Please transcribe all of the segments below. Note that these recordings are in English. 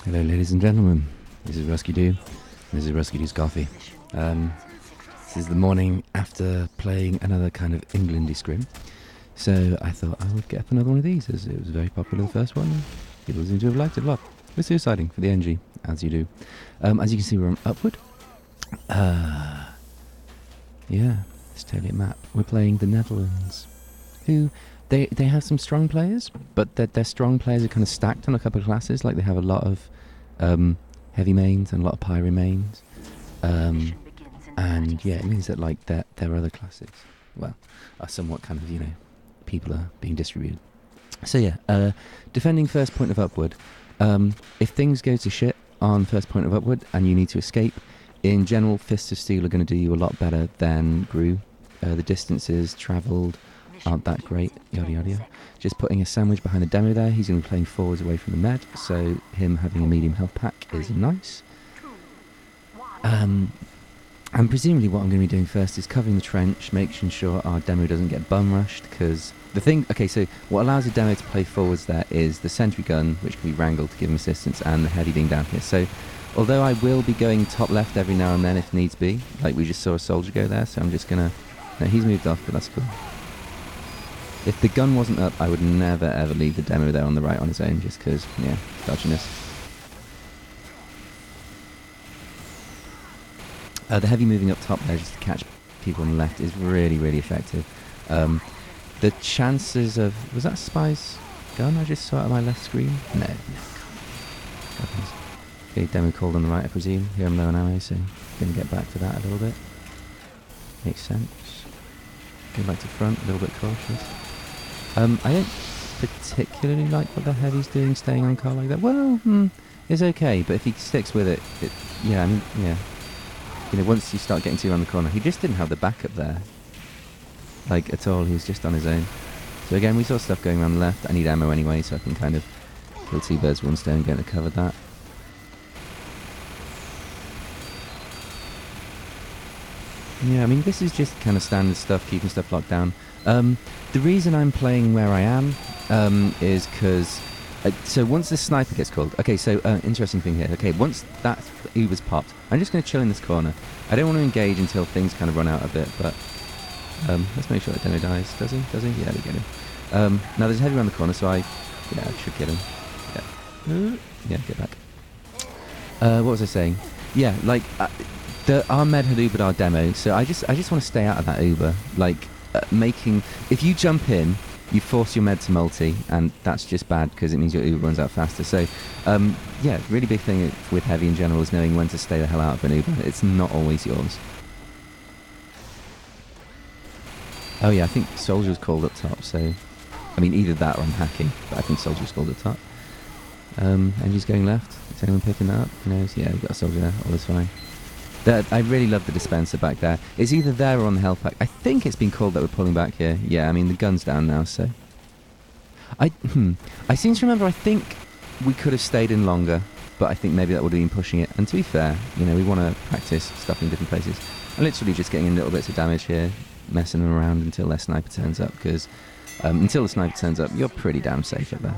Hello ladies and gentlemen, this is Ruskeydoo, this is Ruskeydoo's coffee. This is the morning after playing another kind of Englandy scrim, so I thought I would get up another one of these as it was very popular the first one. People seem to have liked it a lot. We're suiciding for the NG, as you do. As you can see, we're on Upward. Yeah, let's tell you a map. We're playing the Netherlands, who they have some strong players, but their strong players are kind of stacked on a couple of classes. Like they have a lot of heavy mains and a lot of pyro mains, and yeah, it means that like their other classes, well, are somewhat kind of, you know, people are being distributed. So yeah, defending first point of Upward. If things go to shit on first point of Upward and you need to escape, in general, Fists of Steel are going to do you a lot better than Gru. The distances travelled aren't that great, yada yada yada. Just putting a sandwich behind the demo there, he's going to be playing forwards away from the med, so him having a medium health pack is nice. And presumably what I'm going to be doing first is covering the trench, making sure our demo doesn't get bum rushed, because the thing, okay, so what allows a demo to play forwards there is the sentry gun, which can be wrangled to give him assistance, and the heavy being down here. So although I will be going top left every now and then if needs be, like we just saw a soldier go there, so I'm just going to, no, he's moved off, but that's cool. If the gun wasn't up, I would never ever leave the demo there on the right on his own, just because, yeah, dodginess. The heavy moving up top there just to catch people on the left is really, really effective. The chances of... Was that Spy's gun I just saw out of my left screen? No. Okay, demo called on the right, I presume. Here I'm low on ammo, so going to get back to that a little bit. Makes sense. Go back to front, a little bit cautious. I don't particularly like what the heavy's doing, staying on car like that. Well, it's okay, but if he sticks with it, yeah, I mean, yeah. You know, once you start getting too around the corner, he just didn't have the backup there. Like, at all, he was just on his own. So again, we saw stuff going around the left. I need ammo anyway, so I can kind of kill two birds with one stone, get to cover that. Yeah, I mean, this is just kind of standard stuff, keeping stuff locked down. The reason I'm playing where I am is because... so once the sniper gets called... Okay, so interesting thing here. Okay, once that Uber's popped, I'm just going to chill in this corner. I don't want to engage until things kind of run out a bit, but... let's make sure that demo dies. Does he? Does he? Yeah, we get him. Now there's a heavy around the corner, so I should get him. Yeah. Yeah, get back. What was I saying? Yeah, like... our med had Ubered our demo, so I just want to stay out of that Uber. Like, making... If you jump in, you force your med to multi, and that's just bad, because it means your Uber runs out faster. So, yeah, really big thing with heavy in general is knowing when to stay the hell out of an Uber. It's not always yours. Oh yeah, I think Soldier's called up top, so... I mean, either that or I'm hacking, but I think Soldier's called up top. NG's going left. Is anyone picking that up? Who knows? Yeah, we've got a Soldier there. All is fine. I really love the dispenser back there. It's either there or on the health pack. I think it's been called that we're pulling back here. Yeah, I mean, the gun's down now, so... I seem to remember, I think we could have stayed in longer, but I think maybe that would have been pushing it. And to be fair, you know, we want to practice stuff in different places. I'm literally just getting in little bits of damage here, messing around until their sniper turns up, because until the sniper turns up, you're pretty damn safe up there.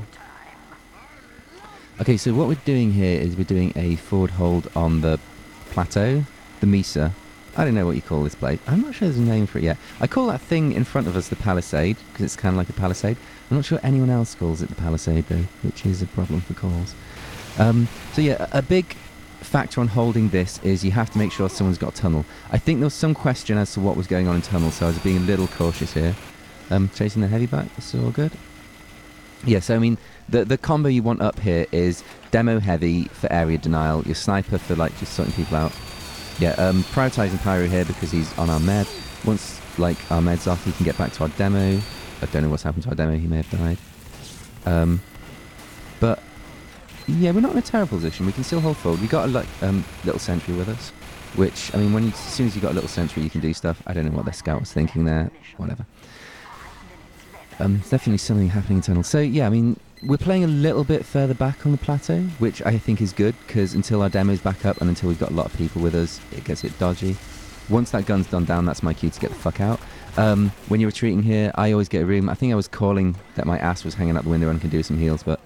Okay, so what we're doing here is we're doing a forward hold on the plateau, the Mesa. I don't know what you call this place. I'm not sure there's a name for it yet. I call that thing in front of us the palisade, because it's kind of like a palisade. I'm not sure anyone else calls it the palisade, though, which is a problem for calls. So yeah, a big factor on holding this is you have to make sure someone's got a tunnel. I think there was some question as to what was going on in tunnel, so I was being a little cautious here. Chasing the heavy back, this is all good. Yeah, so I mean, the combo you want up here is demo heavy for area denial, your sniper for like just sorting people out. Yeah, prioritising Pyro here because he's on our med. Once like our med's off, he can get back to our demo. I don't know what's happened to our demo, he may have died. But yeah, we're not in a terrible position. We can still hold forward. We got a little sentry with us, which, I mean, as soon as you got a little sentry, you can do stuff. I don't know what their scout was thinking there. Whatever. There's definitely something happening in tunnel. So yeah, I mean, we're playing a little bit further back on the plateau, which I think is good, because until our demo's back up and until we've got a lot of people with us, it gets a bit dodgy. Once that gun's done down, that's my cue to get the fuck out. When you're retreating here, I always get a room. I think I was calling that my ass was hanging out the window and can do some heals, but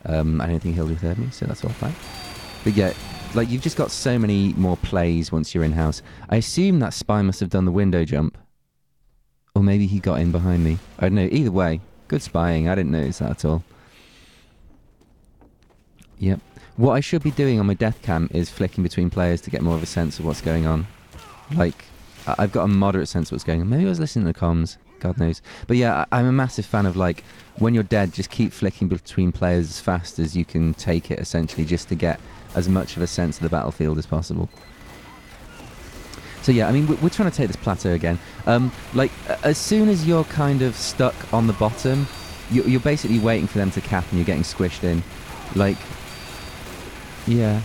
I don't think Hildreth heard me, so that's all fine. But yeah, like, you've just got so many more plays once you're in-house. I assume that spy must have done the window jump. Or maybe he got in behind me. I don't know. Either way, good spying. I didn't notice that at all. Yep. What I should be doing on my death cam is flicking between players to get more of a sense of what's going on. Like, I've got a moderate sense of what's going on. Maybe I was listening to the comms. God knows. But yeah, I'm a massive fan of, like, when you're dead, just keep flicking between players as fast as you can take it, essentially, just to get as much of a sense of the battlefield as possible. So yeah, I mean, we're trying to take this plateau again. Like, as soon as you're kind of stuck on the bottom, you're basically waiting for them to cap and you're getting squished in. Like, yeah.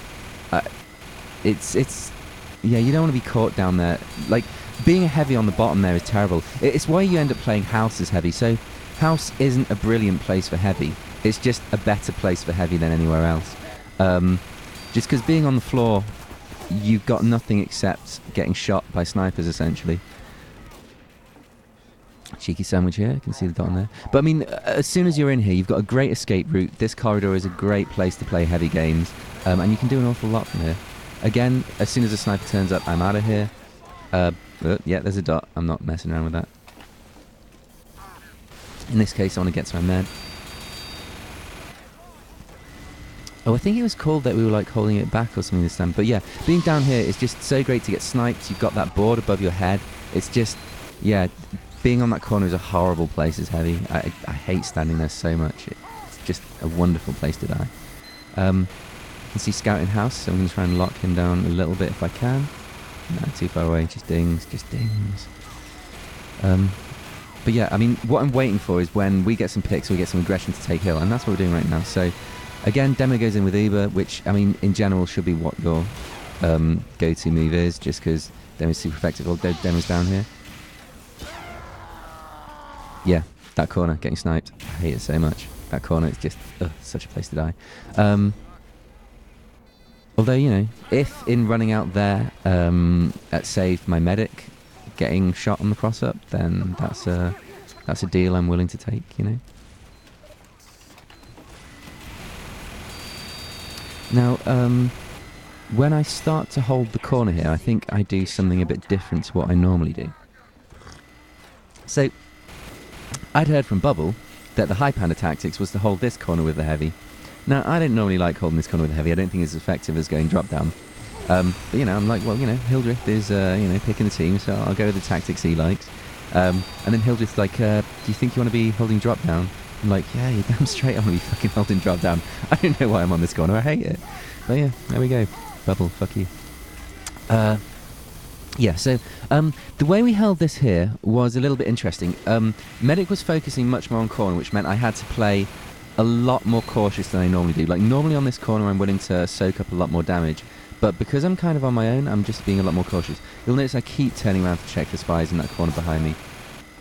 Yeah, you don't want to be caught down there. Like, being a heavy on the bottom there is terrible. It's why you end up playing house as heavy. So, house isn't a brilliant place for heavy. It's just a better place for heavy than anywhere else. Just because being on the floor, you've got nothing except getting shot by snipers, essentially. Cheeky sandwich here, you can see the dot on there. But I mean, as soon as you're in here, you've got a great escape route. This corridor is a great place to play heavy games, and you can do an awful lot from here. Again, as soon as a sniper turns up, I'm out of here. Yeah, there's a dot. I'm not messing around with that. In this case, I want to get to my med. Oh, I think it was called that we were like holding it back or something this time. But yeah, being down here is just so great to get sniped. You've got that board above your head. It's just, yeah, being on that corner is a horrible place as heavy. I hate standing there so much. It's just a wonderful place to die. You can see Scout in house, so I'm going to try and lock him down a little bit if I can. No, too far away, just dings, just dings. But yeah, I mean, what I'm waiting for is when we get some picks, we get some aggression to take hill, and that's what we're doing right now. So, again, Demo goes in with Uber, which, I mean, in general should be what your go-to move is, just because Demo's super effective. Although Demo's down here. Yeah, that corner, getting sniped. I hate it so much. That corner is just such a place to die. Although, you know, if in running out there at save my medic getting shot on the cross-up, then that's a deal I'm willing to take, you know. Now, when I start to hold the corner here, I think I do something a bit different to what I normally do. So, I'd heard from Bubble that the Highlander tactics was to hold this corner with the heavy. Now, I don't normally like holding this corner with the heavy. I don't think it's as effective as going drop down. But, you know, I'm like, well, you know, Hildreth is, you know, picking the team, so I'll go with the tactics he likes. And then Hildreth's like, do you think you want to be holding drop down? I'm like, yeah, you're damn straight I want to be fucking holding drop down. I don't know why I'm on this corner. I hate it. But yeah, there we go. Bubble, fuck you. Yeah, so the way we held this here was a little bit interesting. Medic was focusing much more on corner, which meant I had to play a lot more cautious than I normally do. Like, normally on this corner I'm willing to soak up a lot more damage, but because I'm kind of on my own, I'm just being a lot more cautious. You'll notice I keep turning around to check for spies in that corner behind me.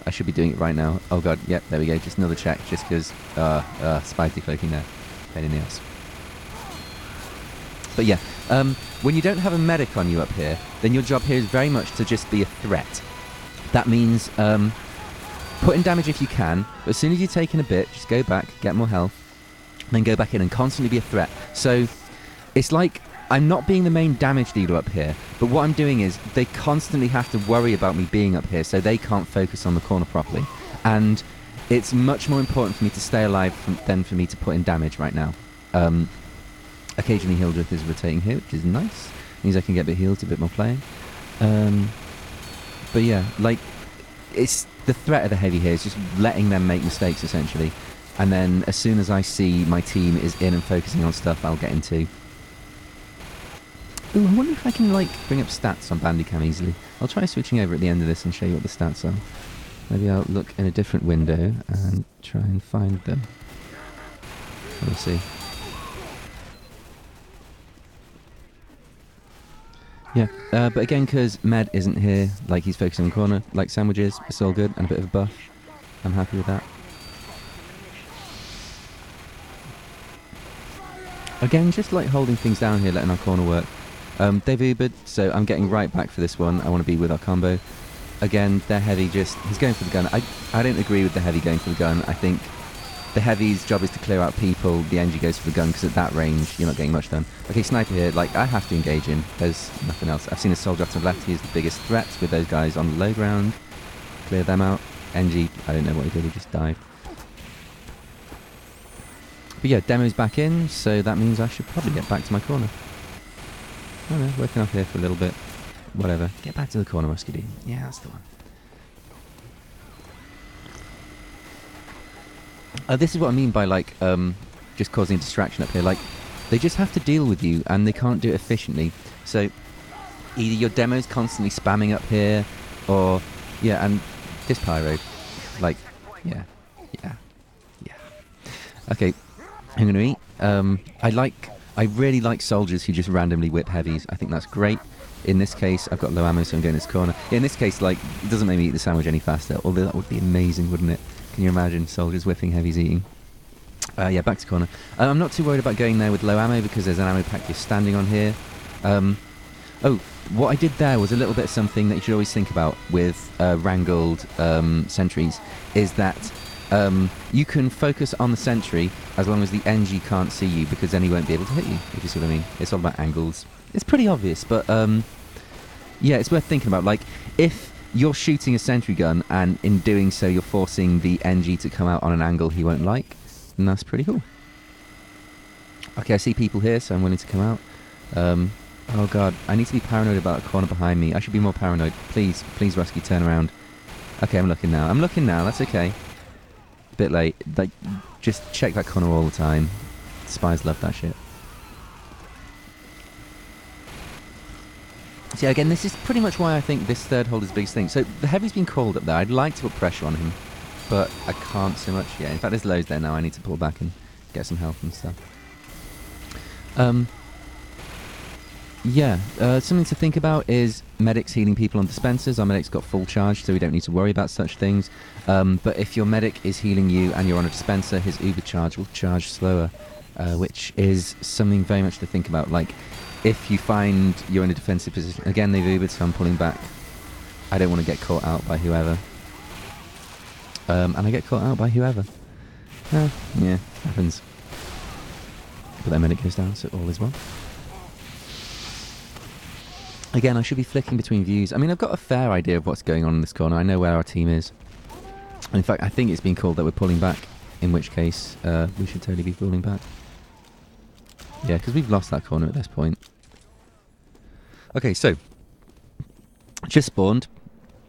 I should be doing it right now. Oh god, yep, there we go, just another check, just because, spies decloaking there. Pain in the ass. But yeah, when you don't have a medic on you up here, then your job here is very much to just be a threat. That means put in damage if you can, but as soon as you've taken a bit, just go back, get more health, then go back in and constantly be a threat. So it's like I'm not being the main damage dealer up here, but what I'm doing is they constantly have to worry about me being up here, so they can't focus on the corner properly. And it's much more important for me to stay alive than for me to put in damage right now. Occasionally Hildreth is rotating here, which is nice. Means I can get a bit healed, a bit more playing. But yeah, like, it's the threat of the heavy here is just letting them make mistakes, essentially. And then as soon as I see my team is in and focusing on stuff, I'll get into. Ooh, I wonder if I can, like, bring up stats on Bandicam easily. I'll try switching over at the end of this and show you what the stats are. Maybe I'll look in a different window and try and find them. We'll see. Yeah, but again, because Med isn't here, like, he's focusing on the corner, like sandwiches, it's all good, and a bit of a buff. I'm happy with that. Again, just like holding things down here, letting our corner work. They've Ubered, so I'm getting right back for this one. I want to be with our combo. Again, they're heavy, he's going for the gun. I don't agree with the heavy going for the gun. I think the heavy's job is to clear out people, the NG goes for the gun, because at that range, you're not getting much done. Okay, sniper here, like, I have to engage him. There's nothing else. I've seen a soldier off to the left. He is the biggest threat with those guys on the low ground. Clear them out. NG, I don't know what he did, he just died. But yeah, demo's back in, so that means I should probably get back to my corner. I don't know, working off here for a little bit. Whatever. Get back to the corner, Ruskeydoo. Yeah, that's the one. This is what I mean by, like, just causing a distraction up here. Like, they just have to deal with you, and they can't do it efficiently. So, either your demo's constantly spamming up here, or, yeah, and this pyro, like, yeah. Okay, I'm going to eat. I really like soldiers who just randomly whip heavies. I think that's great. In this case, I've got low ammo, so I'm going to this corner. In this case, like, it doesn't make me eat the sandwich any faster, although that would be amazing, wouldn't it? Can you imagine soldiers whipping, heavies eating? Yeah, back to corner. I'm not too worried about going there with low ammo because there's an ammo pack just standing on here. Oh, what I did there was a little bit of something that you should always think about with wrangled sentries, is that you can focus on the sentry as long as the NG can't see you, because then he won't be able to hit you, if you see what I mean. It's all about angles. It's pretty obvious, but yeah, it's worth thinking about. Like, if you're shooting a sentry gun and in doing so you're forcing the NG to come out on an angle he won't like, then that's pretty cool. Okay, I see people here, so I'm willing to come out. Oh god, I need to be paranoid about a corner behind me. I should be more paranoid. Please, please, Rusky, turn around. Okay, I'm looking now. I'm looking now, that's okay. Bit late. Like, just check that corner all the time. Spies love that shit. So yeah, again, this is pretty much why I think this third hold is the biggest thing. So the heavy's been called up there. I'd like to put pressure on him, but I can't so much. Yeah, in fact, there's loads there now. I need to pull back and get some health and stuff. Yeah, something to think about is medics healing people on dispensers. Our medic's got full charge, so we don't need to worry about such things. But if your medic is healing you and you're on a dispenser, his uber charge will charge slower, which is something very much to think about. Like, if you find you're in a defensive position, again, they've ubered, so I'm pulling back. I don't want to get caught out by whoever. And I get caught out by whoever. Yeah, happens. But their medic goes down, so all is well. Again, I should be flicking between views. I mean, I've got a fair idea of what's going on in this corner. I know where our team is. In fact, I think it's been called that we're pulling back, in which case we should totally be pulling back. Yeah, because we've lost that corner at this point. Okay, so, just spawned,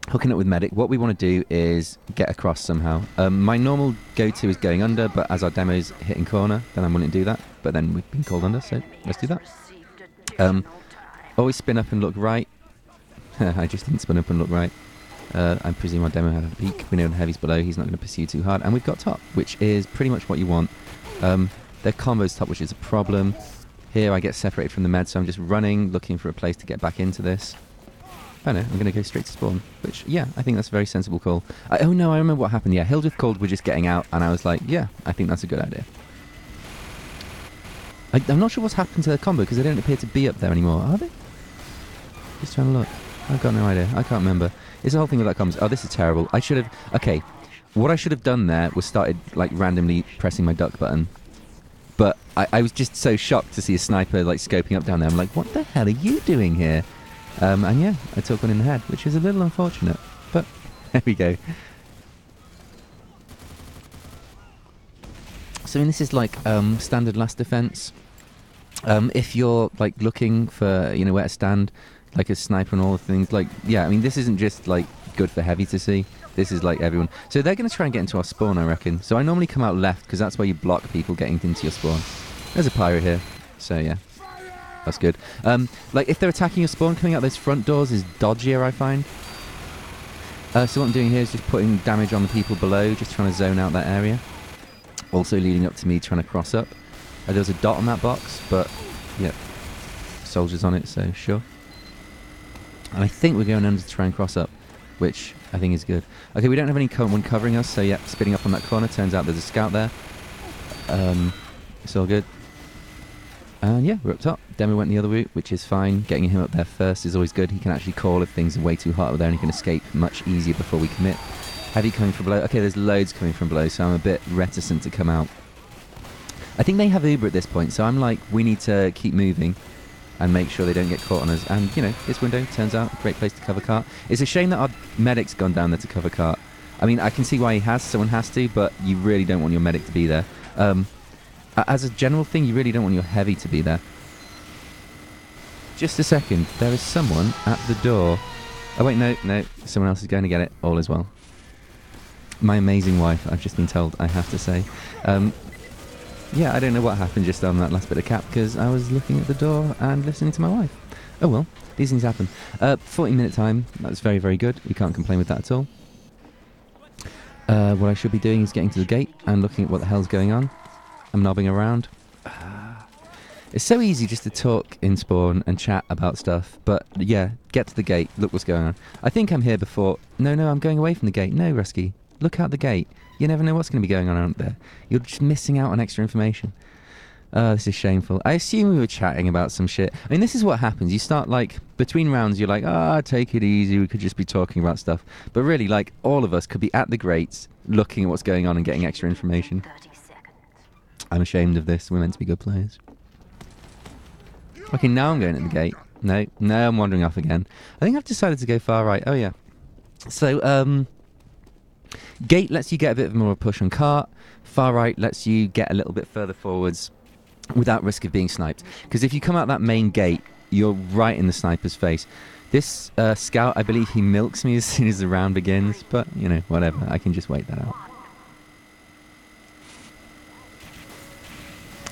hooking up with medic. What we want to do is get across somehow. My normal go-to is going under, but as our demo's hitting corner, then I'm willing to do that. But then we've been called under, so let's do that. Always spin up and look right. I just didn't spin up and look right. I presume our demo had a peek. We know the heavy's below, he's not going to pursue too hard. And we've got top, which is pretty much what you want. Their combo's top, which is a problem. Here I get separated from the med, so I'm just running, looking for a place to get back into this. Oh no, I'm going to go straight to spawn. Which, yeah, I think that's a very sensible call. Oh no, I remember what happened. Yeah, Hildreth called, we're just getting out, and I was like, yeah, I think that's a good idea. I'm not sure what's happened to their combo, because they don't appear to be up there anymore, are they? Just trying to look. I've got no idea. I can't remember. It's the whole thing with that combos. Oh, this is terrible. I should have... Okay, what I should have done there was started, like, randomly pressing my duck button. But I was just so shocked to see a sniper, like, scoping up down there. I'm like, what the hell are you doing here? And yeah, I took one in the head, which is a little unfortunate. But there we go. So I mean, this is like standard last defense. If you're like looking for, you know, where to stand, like a sniper and all the things, like, yeah, I mean, this isn't just like good for heavy to see. This is like everyone. So they're going to try and get into our spawn, I reckon. So I normally come out left because that's where you block people getting into your spawn. There's a pyro here. So yeah, that's good. Like if they're attacking your spawn, coming out those front doors is dodgier, I find. So what I'm doing here is just putting damage on the people below, just trying to zone out that area. Also leading up to me trying to cross up. There was a dot on that box, but yeah, soldiers on it, so sure. And I think we're going under to try and cross up, which I think is good. Okay, we don't have anyone covering us, so yeah, spinning up on that corner. Turns out there's a scout there. It's all good. And yeah, we're up top. Demo went the other route, which is fine. Getting him up there first is always good. He can actually call if things are way too hot up there, and he can escape much easier before we commit. Heavy coming from below. Okay, there's loads coming from below, so I'm a bit reticent to come out. I think they have Uber at this point, so I'm like, we need to keep moving and make sure they don't get caught on us. And, you know, this window turns out a great place to cover cart. It's a shame that our medic's gone down there to cover cart. I mean, I can see why he has. Someone has to, but you really don't want your medic to be there. As a general thing, you really don't want your heavy to be there. Just a second. There is someone at the door. Oh, wait, no. Someone else is going to get it. All is well. My amazing wife, I've just been told, I have to say. Yeah, I don't know what happened just on that last bit of cap, because I was looking at the door and listening to my wife. Oh, well. These things happen. 40-minute time. That's very, very good. We can't complain with that at all. What I should be doing is getting to the gate and looking at what the hell's going on. I'm knobbing around. It's so easy just to talk in spawn and chat about stuff, but yeah, get to the gate, look what's going on. I think I'm here before... No, I'm going away from the gate. No, Rusky, look out the gate. You never know what's going to be going on out there. You're just missing out on extra information. This is shameful. I assume we were chatting about some shit. I mean, this is what happens. You start, like, between rounds, you're like, take it easy, we could just be talking about stuff. But really, like, all of us could be at the grates, looking at what's going on and getting extra information. I'm ashamed of this. We're meant to be good players. Okay, now I'm going at the gate. No, I'm wandering off again. I think I've decided to go far right. Oh, yeah. So, gate lets you get a bit more of a push on cart. Far right lets you get a little bit further forwards without risk of being sniped. Because if you come out that main gate, you're right in the sniper's face. This scout, I believe he milks me as soon as the round begins. But, you know, whatever. I can just wait that out.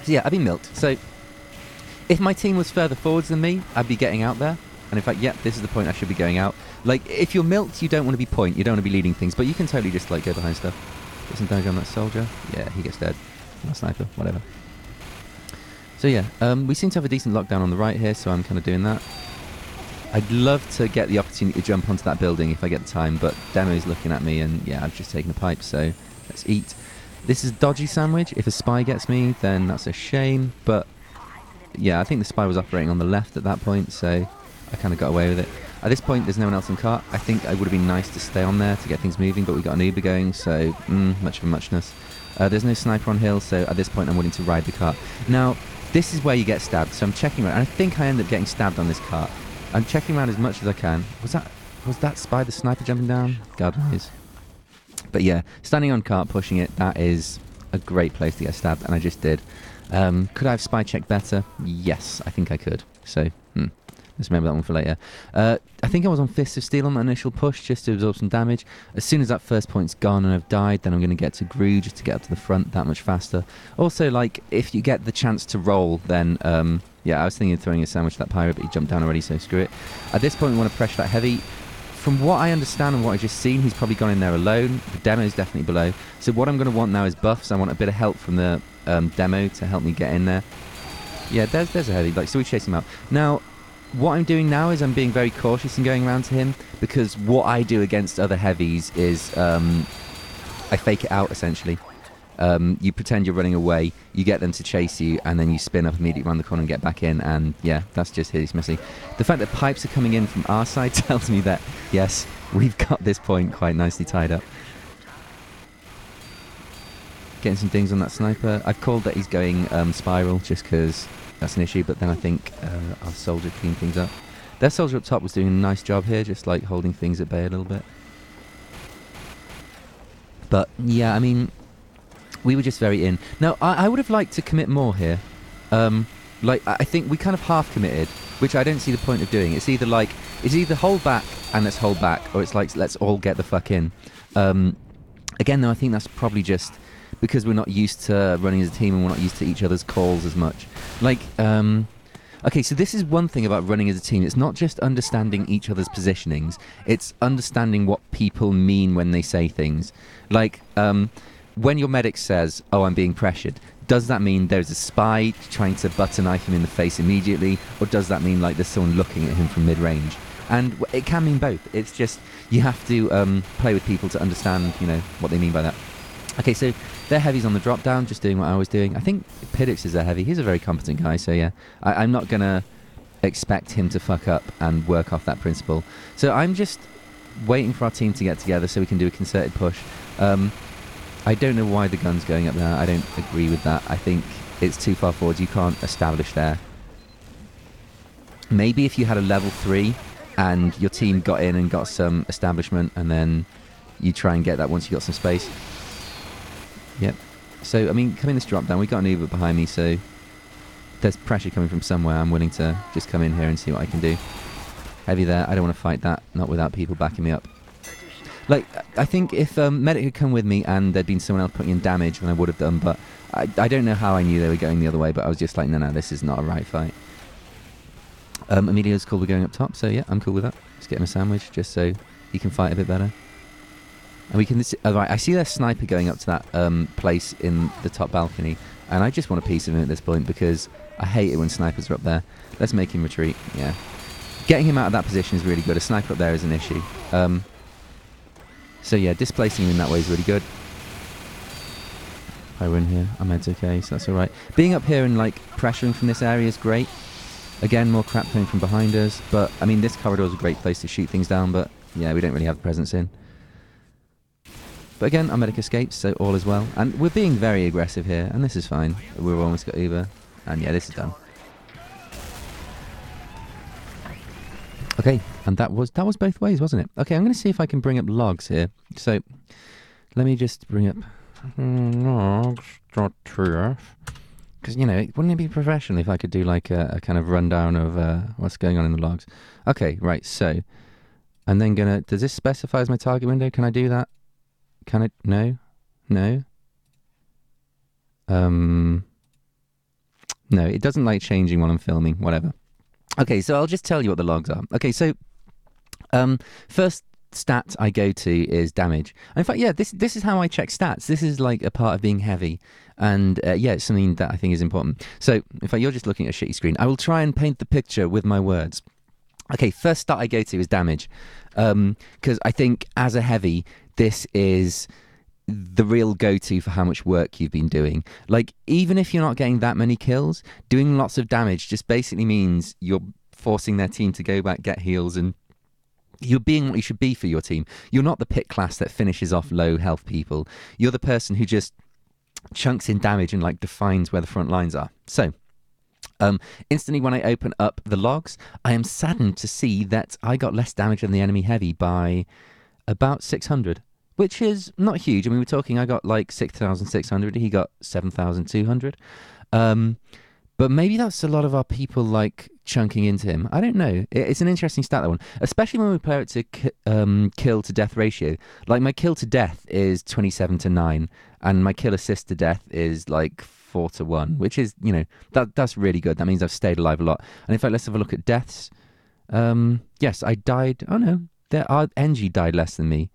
So, yeah, I've been milked. So... if my team was further forwards than me, I'd be getting out there. And in fact, this is the point I should be going out. Like, if you're milked, you don't want to be point. You don't want to be leading things. But you can totally just, like, go behind stuff. Get some damage on that soldier. Yeah, he gets dead. Not sniper, whatever. So, yeah. We seem to have a decent lockdown on the right here, so I'm kind of doing that. I'd love to get the opportunity to jump onto that building if I get the time. But Demo's looking at me, and, yeah, I've just taken a pipe, so let's eat. This is a dodgy sandwich. If a spy gets me, then that's a shame. But... yeah, I think the spy was operating on the left at that point, so I kind of got away with it. At this point, there's no one else in cart. I think it would have been nice to stay on there to get things moving, but we got an Uber going, so much of a muchness. There's no sniper on hill, so at this point I'm willing to ride the cart. Now, this is where you get stabbed, so I'm checking around, and I think I end up getting stabbed on this cart. I'm checking around as much as I can. Was that spy the sniper jumping down? God knows. But yeah, standing on cart, pushing it, that is a great place to get stabbed, and I just did. Could I have spy checked better? Yes, I think I could. So, let's remember that one for later. I think I was on Fists of Steel on that initial push just to absorb some damage. As soon as that first point's gone and I've died, then I'm going to get to Gru just to get up to the front that much faster. Also, like, if you get the chance to roll, then, yeah, I was thinking of throwing a sandwich to that pirate, but he jumped down already, so screw it. At this point, we want to pressure that heavy. From what I understand and what I've just seen, he's probably gone in there alone. The demo's definitely below. So what I'm going to want now is buffs. I want a bit of help from the demo to help me get in there. Yeah, there's a heavy. Like, so we chase him out. Now, what I'm doing now is I'm being very cautious in going around to him, because what I do against other heavies is I fake it out, essentially. You pretend you're running away, you get them to chase you, and then you spin up immediately around the corner and get back in, and yeah, that's just hideous messy. The fact that pipes are coming in from our side tells me that, yes, we've got this point quite nicely tied up. Getting some things on that sniper. I've called that he's going spiral, just because that's an issue, but then I think our soldier cleaned things up. Their soldier up top was doing a nice job here, just like holding things at bay a little bit. But yeah, I mean, we were just very in. Now, I would have liked to commit more here. Like, I think we kind of half committed, which I don't see the point of doing. It's either hold back and let's hold back, or it's like, let's all get the fuck in. Again, though, I think that's probably just because we're not used to running as a team and we're not used to each other's calls as much. Like, okay, so this is one thing about running as a team. It's not just understanding each other's positionings. It's understanding what people mean when they say things. Like, when your medic says, oh, I'm being pressured, does that mean there's a spy trying to butter knife him in the face immediately? Or does that mean, like, there's someone looking at him from mid-range? And it can mean both. It's just, you have to play with people to understand, you know, what they mean by that. Okay, so they're heavies on the drop down, just doing what I was doing. I think Piddix is a heavy. He's a very competent guy, so yeah. I'm not going to expect him to fuck up and work off that principle. So I'm just waiting for our team to get together so we can do a concerted push. I don't know why the gun's going up there. I don't agree with that. I think it's too far forward. You can't establish there. Maybe if you had a level 3 and your team got in and got some establishment, and then you try and get that once you got some space. Yep. So, I mean, coming this drop down, we got an Uber behind me, so there's pressure coming from somewhere. I'm willing to just come in here and see what I can do. Heavy there. I don't want to fight that, not without people backing me up. Like, I think if Medic had come with me and there'd been someone else putting in damage, then I would have done, but I don't know how I knew they were going the other way, but I was just like, no, this is not a right fight. Emilio's cool with going up top, so yeah, I'm cool with that. Let's get him a sandwich, just so he can fight a bit better. And we can... right, I see their sniper going up to that place in the top balcony, and I just want a piece of him at this point, because I hate it when snipers are up there. Let's make him retreat, yeah. Getting him out of that position is really good. A sniper up there is an issue. So yeah, displacing him in that way is really good. If I win here, I'm okay, so that's alright. Being up here and like pressuring from this area is great. Again, more crap coming from behind us, but I mean, this corridor is a great place to shoot things down, but yeah, we don't really have the presence in. But again, our medic escapes, so all is well. And we're being very aggressive here, and this is fine. We've almost got Uber, and yeah, this is done. Okay, and that was both ways, wasn't it? Okay, I'm going to see if I can bring up logs here. So, let me just bring up logs.tf. Because, you know, wouldn't it be professional if I could do like a kind of rundown of what's going on in the logs? Okay, right, so I'm then going to... Does this specify as my target window? Can I do that? Can I... No? No? No, it doesn't like changing while I'm filming, whatever. Okay, so I'll just tell you what the logs are. Okay, so first stat I go to is damage. In fact, yeah, this is how I check stats. This is like a part of being heavy. And yeah, it's something that I think is important. So, in fact, you're just looking at a shitty screen. I will try and paint the picture with my words. Okay, first stat I go to is damage. Because I think as a heavy, this is the real go-to for how much work you've been doing. Like, even if you're not getting that many kills, doing lots of damage just basically means you're forcing their team to go back, get heals, and you're being what you should be for your team. You're not the pit class that finishes off low health people. You're the person who just chunks in damage and like defines where the front lines are. So instantly when I open up the logs, I am saddened to see that I got less damage than the enemy heavy by about 600, which is not huge. I mean, we're talking, I got like 6,600, he got 7,200. But maybe that's a lot of our people like chunking into him. I don't know. It's an interesting stat, that one. Especially when we play it to kill to death ratio. Like my kill to death is 27-9, and my kill assist to death is like 4-1, which is, you know, that's really good. That means I've stayed alive a lot. And in fact, let's have a look at deaths. Yes, I died. Oh no, our NG died less than me.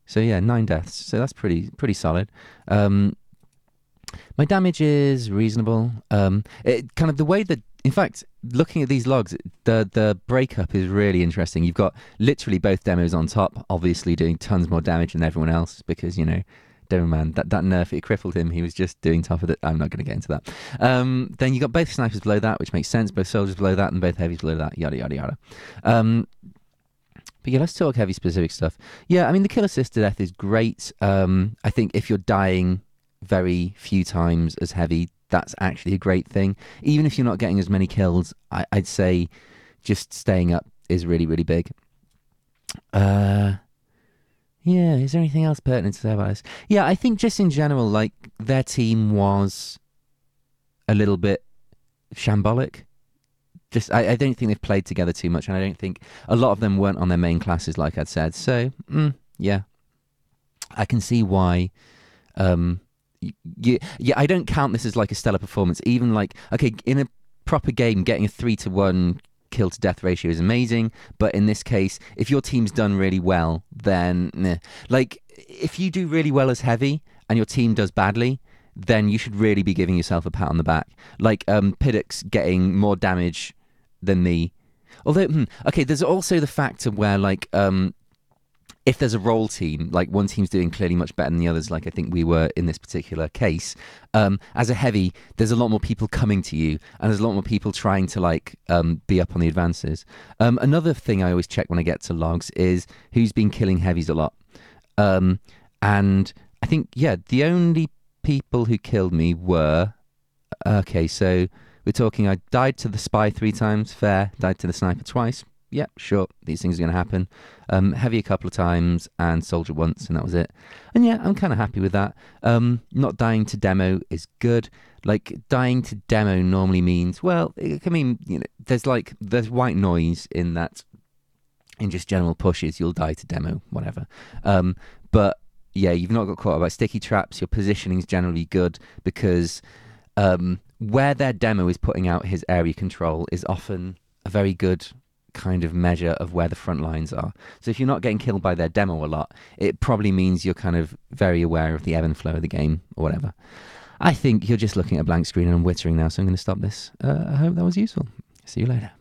So yeah, 9 deaths. So that's pretty solid. My damage is reasonable. It kind of the way that, in fact, looking at these logs, the breakup is really interesting. You've got literally both demos on top, obviously doing tons more damage than everyone else because, you know, Demo Man, that nerf, it crippled him. He was just doing top of it. I'm not going to get into that. Then you got both snipers below that, which makes sense. Both soldiers below that and both heavies below that. Yada, yada, yada. But yeah, let's talk heavy specific stuff. Yeah, I mean, the kill assist to death is great. I think if you're dying very few times as heavy, that's actually a great thing. Even if you're not getting as many kills, I'd say just staying up is really, really big. Yeah, is there anything else pertinent to say about this? Yeah, I think just in general, like, their team was a little bit shambolic. Just, I don't think they've played together too much, and I don't think a lot of them weren't on their main classes, like I'd said. So, yeah, I can see why. Yeah, I don't count this as like a stellar performance. Even like, okay, in a proper game, getting a 3-1 kill to death ratio is amazing. But in this case, if your team's done really well, then like if you do really well as heavy and your team does badly, then you should really be giving yourself a pat on the back. Like Piddix getting more damage than me. Although, okay, there's also the factor where like if there's a role team, like one team's doing clearly much better than the others, like I think we were in this particular case, as a heavy, there's a lot more people coming to you, and there's a lot more people trying to like be up on the advances. Another thing I always check when I get to logs is who's been killing heavies a lot. And I think, yeah, the only people who killed me were... Okay, so we're talking, I died to the spy 3 times, fair. Died to the sniper twice. Yeah, sure, these things are going to happen. Heavy a couple of times, and soldier once, and that was it. And yeah, I'm kind of happy with that. Not dying to demo is good. Like, dying to demo normally means, well, it can mean, you know, there's white noise in that, in just general pushes, you'll die to demo, whatever. But yeah, you've not got caught by sticky traps. Your positioning's generally good because where their demo is putting out his area control is often a very good kind of measure of where the front lines are. So if you're not getting killed by their demo a lot, it probably means you're kind of very aware of the ebb and flow of the game or whatever. I think you're just looking at a blank screen and I'm wittering now, so I'm going to stop this. I hope that was useful. See you later.